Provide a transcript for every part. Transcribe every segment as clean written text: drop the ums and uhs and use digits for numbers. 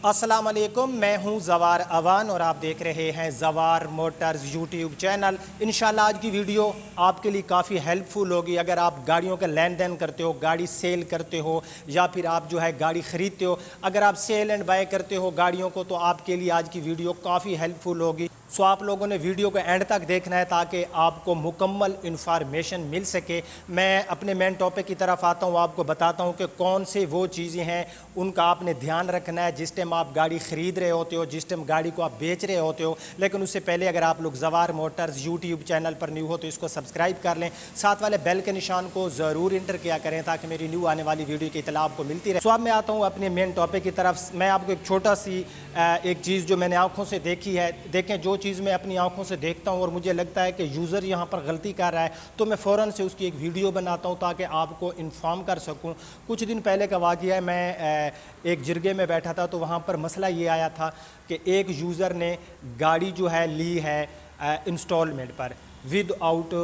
अस्सलाम वालेकुम, मैं हूं ज़वार अवान और आप देख रहे हैं ज़वार मोटर्स यूट्यूब चैनल। इंशाल्लाह आज की वीडियो आपके लिए काफ़ी हेल्पफुल होगी। अगर आप गाड़ियों का लेन देन करते हो, गाड़ी सेल करते हो या फिर आप जो है गाड़ी ख़रीदते हो, अगर आप सेल एंड बाय करते हो गाड़ियों को, तो आपके लिए आज की वीडियो काफ़ी हेल्पफुल होगी। सो आप लोगों ने वीडियो को एंड तक देखना है ताकि आपको मुकम्मल इन्फॉर्मेशन मिल सके। मैं अपने मेन टॉपिक की तरफ आता हूँ, आपको बताता हूँ कि कौन से वो चीज़ें हैं उनका आपने ध्यान रखना है जिस टाइम आप गाड़ी ख़रीद रहे होते हो, जिस टाइम गाड़ी को आप बेच रहे होते हो। लेकिन उससे पहले अगर आप लोग ज़वार मोटर्स यूट्यूब चैनल पर न्यू हो तो इसको सब्सक्राइब कर लें, साथ वाले बेल के निशान को ज़रूर इंटर किया करें ताकि मेरी न्यू आने वाली वीडियो की इतला आपको मिलती रहे। सो अब मैं आता हूँ अपने मेन टॉपिक की तरफ। मैं आपको एक छोटा सी एक चीज़ जो मैंने आँखों से देखी है, देखें जो चीज़ मैं अपनी आंखों से देखता हूं और मुझे लगता है कि यूज़र यहां पर गलती कर रहा है तो मैं फ़ौरन से उसकी एक वीडियो बनाता हूं ताकि आपको इन्फॉर्म कर सकूं। कुछ दिन पहले का वाक़या है, मैं एक जिरगे में बैठा था तो वहां पर मसला ये आया था कि एक यूज़र ने गाड़ी जो है ली है इंस्टॉलमेंट पर विद आउट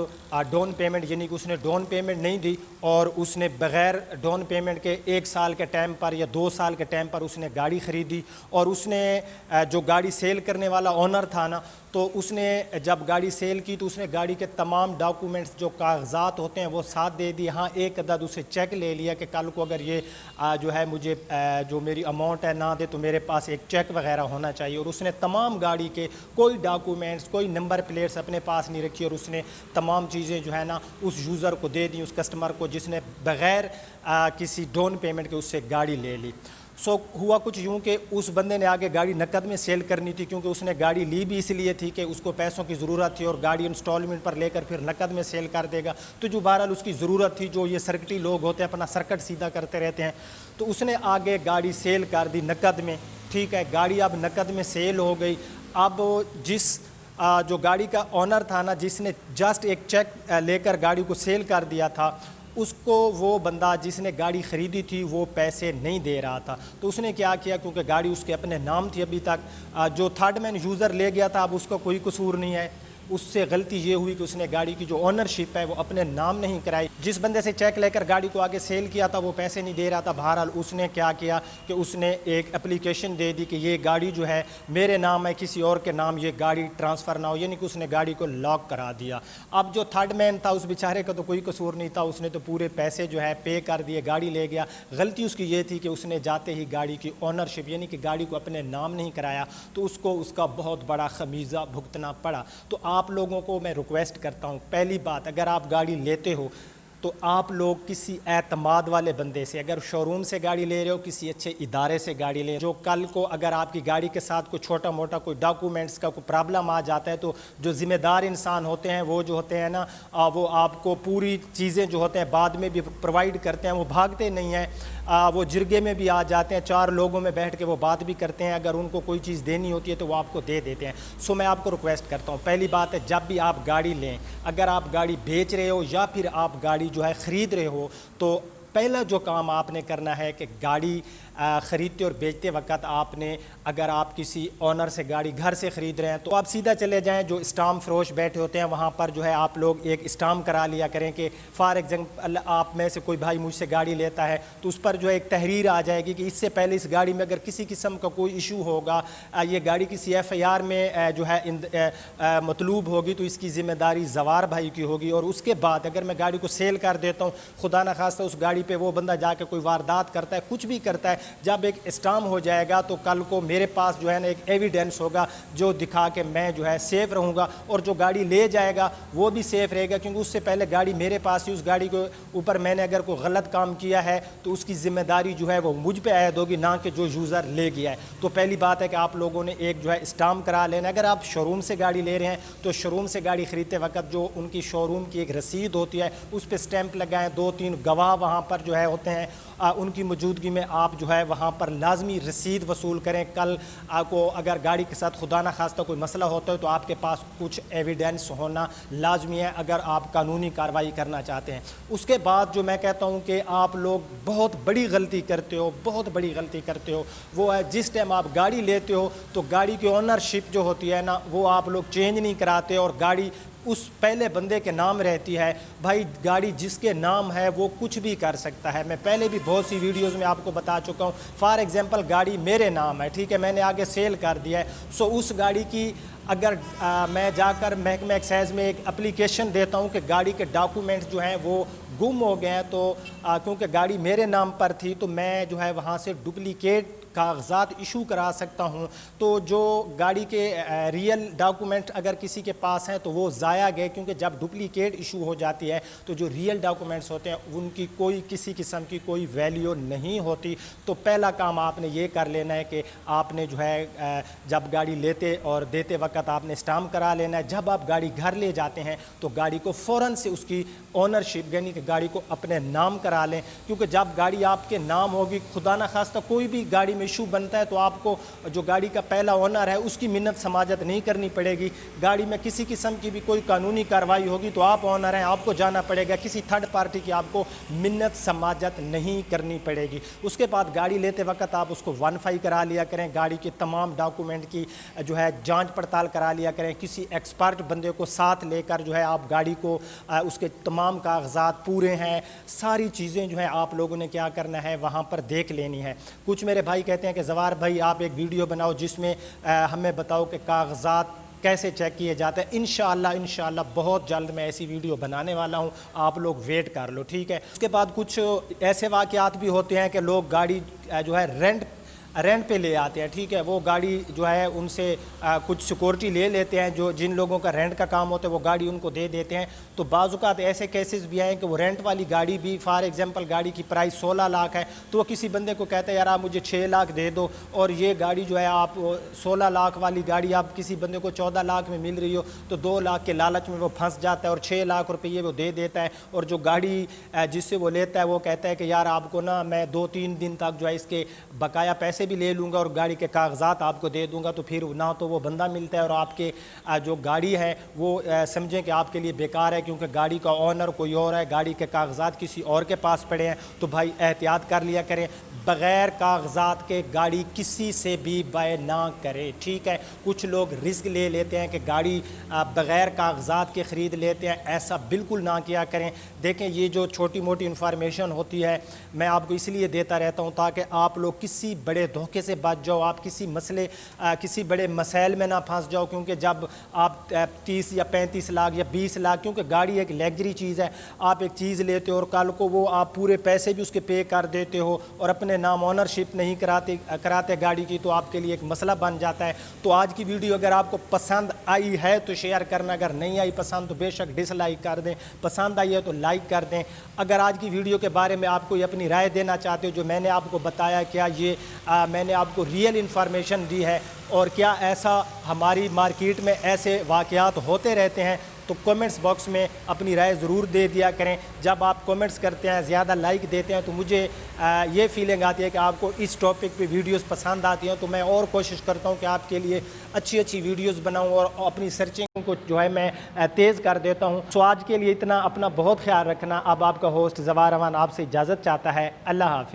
डाउन पेमेंट, यानी कि उसने डाउन पेमेंट नहीं दी और उसने बग़ैर डाउन पेमेंट के 1 साल के टाइम पर या 2 साल के टाइम पर उसने गाड़ी ख़रीदी। और उसने जो गाड़ी सेल करने वाला ओनर था ना, तो उसने जब गाड़ी सेल की तो उसने गाड़ी के तमाम डॉक्यूमेंट्स जो कागजात होते हैं वो साथ दे दिए। हाँ, एक अदद उसे चेक ले लिया कि कल को अगर ये जो है मुझे जो मेरी अमाउंट है ना दे तो मेरे पास एक चेक वगैरह होना चाहिए। और उसने तमाम गाड़ी के कोई डॉक्यूमेंट्स, कोई नंबर प्लेट्स अपने पास नहीं रखी और उसने तमाम चीज़ें जो है ना उस यूज़र को दे दी, उस कस्टमर को जिसने बग़ैर किसी डाउन पेमेंट के उससे गाड़ी ले ली। सो हुआ कुछ यूँ कि उस बंदे ने आगे गाड़ी नकद में सेल करनी थी, क्योंकि उसने गाड़ी ली भी इसलिए थी कि उसको पैसों की ज़रूरत थी और गाड़ी इंस्टॉलमेंट पर लेकर फिर नकद में सेल कर देगा। तो जो बहरहाल उसकी ज़रूरत थी, जो ये सर्किटी लोग होते हैं अपना सर्किट सीधा करते रहते हैं, तो उसने आगे गाड़ी सेल कर दी नकद में। ठीक है, गाड़ी अब नकद में सेल हो गई। अब जिस जो गाड़ी का ओनर था ना, जिसने जस्ट एक चेक लेकर गाड़ी को सेल कर दिया था, उसको वो बंदा जिसने गाड़ी ख़रीदी थी वो पैसे नहीं दे रहा था। तो उसने क्या किया, क्योंकि गाड़ी उसके अपने नाम थी अभी तक, जो थर्ड मैन यूज़र ले गया था अब उसका कोई कसूर नहीं है। उससे गलती ये हुई कि उसने गाड़ी की जो ओनरशिप है वो अपने नाम नहीं कराई। जिस बंदे से चेक लेकर गाड़ी को आगे सेल किया था वो पैसे नहीं दे रहा था। बहरहाल उसने क्या किया कि उसने एक एप्लीकेशन दे दी कि ये गाड़ी जो है मेरे नाम है, किसी और के नाम ये गाड़ी ट्रांसफ़र ना हो, यानी कि उसने गाड़ी को लॉक करा दिया। अब जो थर्ड मैन था उस बेचारे का तो कोई कसूर नहीं था, उसने तो पूरे पैसे जो है पे कर दिए, गाड़ी ले गया। गलती उसकी ये थी कि उसने जाते ही गाड़ी की ओनरशिप यानी कि गाड़ी को अपने नाम नहीं कराया, तो उसको उसका बहुत बड़ा खमीज़ा भुगतना पड़ा। तो आप लोगों को मैं रिक्वेस्ट करता हूँ, पहली बात, अगर आप गाड़ी लेते हो तो आप लोग किसी एतमाद वाले बंदे से, अगर शोरूम से गाड़ी ले रहे हो, किसी अच्छे इदारे से गाड़ी ले, जो कल को अगर आपकी गाड़ी के साथ कोई छोटा मोटा कोई डॉक्यूमेंट्स का कोई प्रॉब्लम आ जाता है तो जो ज़िम्मेदार इंसान होते हैं वो जो होते हैं ना, वो आपको पूरी चीज़ें जो होते हैं बाद में भी प्रोवाइड करते हैं, वो भागते नहीं हैं। वो जिरगे में भी आ जाते हैं, 4 लोगों में बैठ के वो बात भी करते हैं, अगर उनको कोई चीज़ देनी होती है तो वो आपको दे देते हैं। सो मैं आपको रिक्वेस्ट करता हूँ, पहली बात है, जब भी आप गाड़ी लें, अगर आप गाड़ी बेच रहे हो या फिर आप गाड़ी जो है ख़रीद रहे हो, तो पहला जो काम आपने करना है कि गाड़ी ख़रीदते और बेचते वक्त आपने, अगर आप किसी ओनर से गाड़ी घर से ख़रीद रहे हैं तो आप सीधा चले जाएं, जो स्टाम्प फरोश बैठे होते हैं वहाँ पर जो है आप लोग एक स्टाम्प करा लिया करें कि फ़ॉर एग्जाम्पल आप में से कोई भाई मुझसे गाड़ी लेता है तो उस पर जो है एक तहरीर आ जाएगी कि इससे पहले इस गाड़ी में अगर किसी किस्म का कोई इशू होगा, ये गाड़ी किसी FIR में जो है मतलूब होगी तो इसकी ज़िम्मेदारी ज़वार भाई की होगी। और उसके बाद अगर मैं गाड़ी को सेल कर देता हूँ, खुदा न खास्ता उस गाड़ी पे वो बंदा जाके कोई वारदात करता है, कुछ भी करता है, जब एक स्टाम्प हो जाएगा तो कल को मेरे पास जो है ना एक एविडेंस होगा जो दिखा के मैं जो है सेफ़ रहूँगा और जो गाड़ी ले जाएगा वो भी सेफ़ रहेगा, क्योंकि उससे पहले गाड़ी मेरे पास ही, उस गाड़ी के ऊपर मैंने अगर कोई गलत काम किया है तो उसकी ज़िम्मेदारी जो है वो मुझ पे आयद होगी, ना कि जो यूज़र ले गया है। तो पहली बात है कि आप लोगों ने एक जो है स्टाम्प करा लेना। अगर आप शोरूम से गाड़ी ले रहे हैं तो शोरूम से गाड़ी ख़रीदते वक्त जो उनकी शोरूम की एक रसीद होती है उस पर स्टैंप लगाएँ, 2-3 गवाह वहाँ पर जो है होते हैं, उनकी मौजूदगी में आप जो है वहाँ पर लाजमी रसीद वसूल करें। कल आपको अगर गाड़ी के साथ खुदा न खास्ता कोई मसला होता है तो आपके पास कुछ एविडेंस होना लाजमी है अगर आप कानूनी कार्रवाई करना चाहते हैं। उसके बाद जो मैं कहता हूँ कि आप लोग बहुत बड़ी गलती करते हो, बहुत बड़ी गलती करते हो, वो है जिस टाइम आप गाड़ी लेते हो तो गाड़ी की ओनरशिप जो होती है ना वो आप लोग चेंज नहीं कराते और गाड़ी اس پہلے بندے کے نام رہتی ہے. بھائی گاڑی جس کے نام ہے وہ کچھ بھی کر سکتا ہے. میں پہلے بھی بہت سی ویڈیوز میں آپ کو بتا چکا ہوں. فار ایگزامپل گاڑی میرے نام ہے, ٹھیک ہے, میں نے آگے سیل کر دیا ہے. سو اس گاڑی کی اگر میں جا کر محکمہ ایکسائز میں ایک اپلیکیشن دیتا ہوں کہ گاڑی کے ڈاکومنٹس جو ہیں وہ گم ہو گئے ہیں, تو کیونکہ گاڑی میرے نام پر تھی تو میں جو ہے وہاں سے ڈپلیکیٹ کاغذات ایشو کرا سکتا ہوں. تو جو گاڑی کے ریئل ڈاکومنٹ اگر کسی کے پاس ہیں تو وہ ضائع گئے, کیونکہ جب ڈپلیکیٹ ایشو ہو جاتی ہے تو جو ریئل ڈاکومنٹس ہوتے ہیں ان کی کوئی کسی قسم کی کوئی ویلیو نہیں ہوتی. تو پہلا کام آپ نے یہ کر لینا ہے کہ آپ نے جو ہے جب گاڑی لیتے اور دیتے وقت آپ نے اسٹامپ کرا لینا ہے. جب آپ گاڑی گھر لے جاتے ہیں تو گاڑی کو فوراً سے اس کی اونرشپ یعنی کہ گاڑی کو اپنے نام کرا لیں, کیونکہ جب گاڑی آپ کے نام ہوگی, خدا نہ خواستہ کوئی بھی گاڑی میں ایشو بنتا ہے تو آپ کو جو گاڑی کا پہلا اونر ہے اس کی منت سماجت نہیں کرنی پڑے گی. گاڑی میں کسی قسم کی بھی کوئی قانونی کارروائی ہوگی تو آپ اونر ہیں, آپ کو جانا پڑے گا, کسی تھرڈ پارٹی کی آپ کو منت سماجت نہیں کرنی پڑے گی. اس کے بعد گاڑی لیتے وقت آپ اس کو ونفائی کرا لیا کریں, گاڑی کے تمام ڈاکومنٹ کی جو ہے جانچ پڑتال کرا لیا کریں. کسی ایکسپرٹ بندے کو ساتھ لے کر جو ہے آپ گاڑی کو اس کے تمام کاغذات پورے ہیں, ساری چیزیں جو ہیں آپ لوگوں نے کیا کرنا ہے وہاں پر دیکھ لینی ہے. کچھ میرے بھائی کہتے ہیں کہ زوار بھائی آپ ایک ویڈیو بناؤ جس میں ہمیں بتاؤ کہ کاغذات کیسے چیک کیے جاتے ہیں. انشاءاللہ بہت جلد میں ایسی ویڈیو بنانے والا ہوں, آپ لوگ ویٹ کر لو, ٹھیک ہے. اس کے بعد کچھ ایسے واقعات بھی ہوتے ہیں کہ لوگ گاڑی جو ہے رینٹ پہ لے آتے ہیں, ٹھیک ہے. وہ گاڑی جو ہے ان سے کچھ سیکورٹی لے لیتے ہیں, جو جن لوگوں کا رینٹ کا کام ہوتا ہے وہ گاڑی ان کو دے دیتے ہیں. تو بعض اوقات ایسے کیسز بھی آئے کہ وہ رینٹ والی گاڑی بھی, فار ایگزامپل گاڑی کی پرائس 16 لاکھ ہے تو وہ کسی بندے کو کہتا ہے یار آپ مجھے 6 لاکھ دے دو, اور یہ گاڑی جو ہے آپ 16 لاکھ والی گاڑی آپ کسی بندے کو 14 لاکھ میں مل رہی ہو تو 2 لاکھ کے لالچ میں وہ پھنس جاتا ہے اور 6 لاکھ روپئے وہ دے دیتا ہے. اور جو گاڑی جس سے وہ لیتا ہے وہ کہتا ہے کہ یار آپ کو نا میں 2-3 دن تک جو ہے اس کے بقایا پیسے بھی لے لوں گا اور گاڑی کے کاغذات آپ کو دے دوں گا. تو پھر نہ تو وہ بندہ ملتا ہے اور آپ کے جو گاڑی ہے وہ سمجھیں کہ آپ کے لیے بیکار ہے, کیونکہ گاڑی کا اونر کوئی اور ہے, گاڑی کے کاغذات کسی اور کے پاس پڑے ہیں. تو بھائی احتیاط کر لیا کریں, بغیر کاغذات کے گاڑی کسی سے بھی بائے نہ کرے, ٹھیک ہے. کچھ لوگ رسک لے لیتے ہیں کہ گاڑی بغیر کاغذات کے خرید لیتے ہیں, ایسا بالکل نہ کیا کریں. دیکھیں یہ جو چھوٹی موٹی انفارمیشن ہوتی ہے میں آپ کو اس لیے دیتا رہتا ہوں تاکہ آپ لوگ کسی بڑے دھوکے سے بچ جاؤ, آپ کسی بڑے مسائل میں نہ پھنس جاؤ. کیونکہ جب آپ 30 یا 35 لاکھ یا 20 لاکھ, کیونکہ گاڑی ایک لیگری چیز ہے, آپ ایک چیز لیتے ہو اور کل کو وہ آپ پورے پیسے بھی اس کے پے کر دیتے ہو اور اپنے نام اونرشپ نہیں کراتے گاڑی کی, تو آپ کے لیے ایک مسئلہ بن جاتا ہے. تو آج کی ویڈیو اگر آپ کو پسند آئی ہے تو شیئر کرنا, اگر نہیں آئی پسند تو بے شک ڈس لائک کر دیں, پسند آئی ہے تو لائک کر دیں. اگر آج کی ویڈیو کے بارے میں آپ کوئی اپنی رائے دینا چاہتے ہو, جو میں نے آپ کو بتایا کیا یہ میں نے آپ کو ریئل انفارمیشن دی ہے اور کیا ایسا ہماری مارکیٹ میں ایسے واقعات ہوتے رہتے ہیں, تو کومنٹس باکس میں اپنی رائے ضرور دے دیا کریں. جب آپ کومنٹس کرتے ہیں, زیادہ لائک دیتے ہیں, تو مجھے یہ فیلنگ آتی ہے کہ آپ کو اس ٹاپک پہ ویڈیوز پسند آتی ہیں, تو میں اور کوشش کرتا ہوں کہ آپ کے لیے اچھی ویڈیوز بناؤں اور اپنی سرچنگ کو جو ہے میں تیز کر دیتا ہوں. سو آج کے لیے اتنا, اپنا بہت خیال رکھنا. اب آپ کا ہوسٹ زوار امان آپ سے اجازت چاہتا ہے. اللہ حافظ.